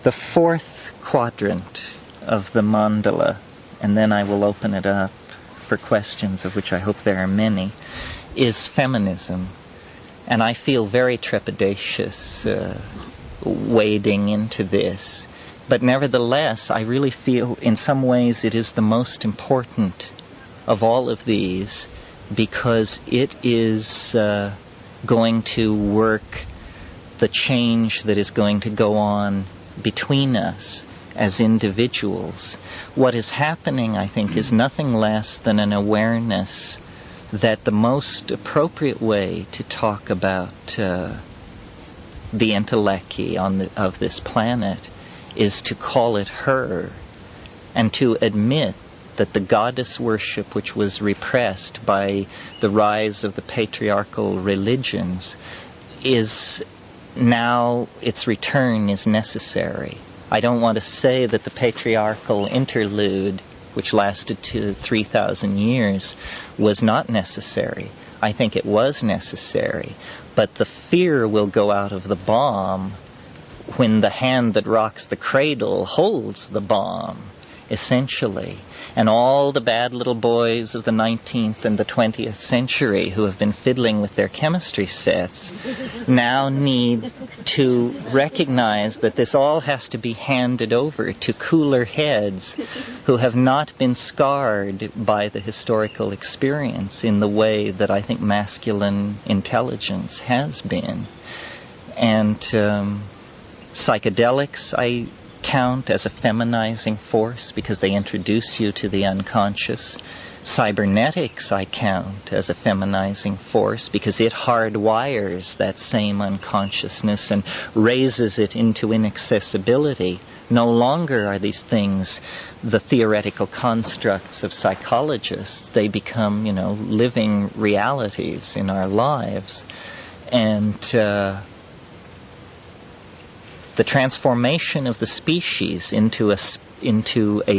The fourth quadrant of the mandala, and then I will open it up for questions, of which I hope there are many, is feminism. And I feel very trepidatious wading into this. But nevertheless, I really feel in some ways it is the most important of all of these, because it is going to work the change that is going to go on between us as individuals. What is happening, I think, is nothing less than an awareness that the most appropriate way to talk about the entelechy of this planet is to call it her, and to admit that the goddess worship which was repressed by the rise of the patriarchal religions is now, its return is necessary. I don't want to say that the patriarchal interlude, which lasted to 3,000 years, was not necessary. I think it was necessary. But the fear will go out of the bomb when the hand that rocks the cradle holds the bomb, essentially. And all the bad little boys of the 19th and the 20th century who have been fiddling with their chemistry sets now need to recognize that this all has to be handed over to cooler heads who have not been scarred by the historical experience in the way that I think masculine intelligence has been. And psychedelics, I count as a feminizing force because they introduce you to the unconscious. Cybernetics I count as a feminizing force because it hardwires that same unconsciousness and raises it into inaccessibility. No longer are these things the theoretical constructs of psychologists. They become, living realities in our lives. And the transformation of the species into a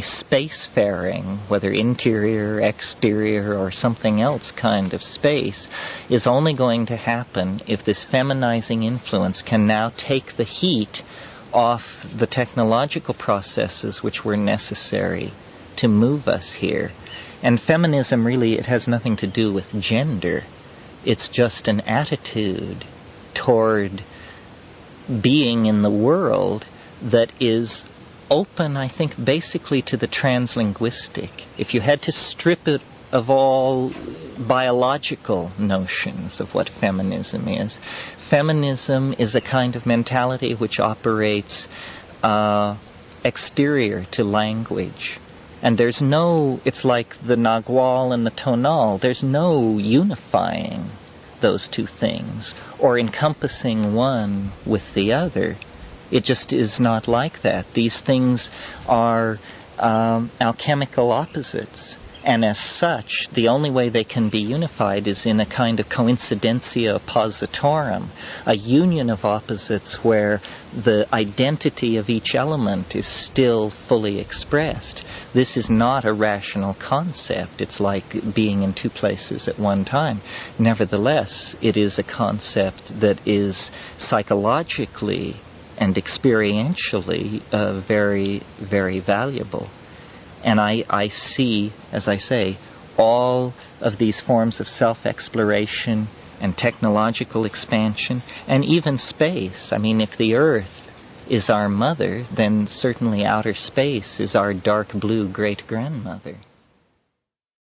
spacefaring, whether interior, exterior, or something else kind of space, is only going to happen if this feminizing influence can now take the heat off the technological processes which were necessary to move us here. And feminism really, it has nothing to do with gender. It's just an attitude toward being in the world that is open, I think, basically to the translinguistic. If you had to strip it of all biological notions of what feminism is a kind of mentality which operates exterior to language. And there's no, it's like the Nagual and the Tonal, there's no unifying those two things or encompassing one with the other. It just is not like that. These things are alchemical opposites, and as such the only way they can be unified is in a kind of coincidentia oppositorum, a union of opposites where the identity of each element is still fully expressed. This is not a rational concept. It's like being in two places at one time. Nevertheless, it is a concept that is psychologically and experientially very, very valuable. And I see, as I say, all of these forms of self-exploration and technological expansion, and even space. I mean, if the Earth is our mother, then certainly outer space is our dark blue great-grandmother.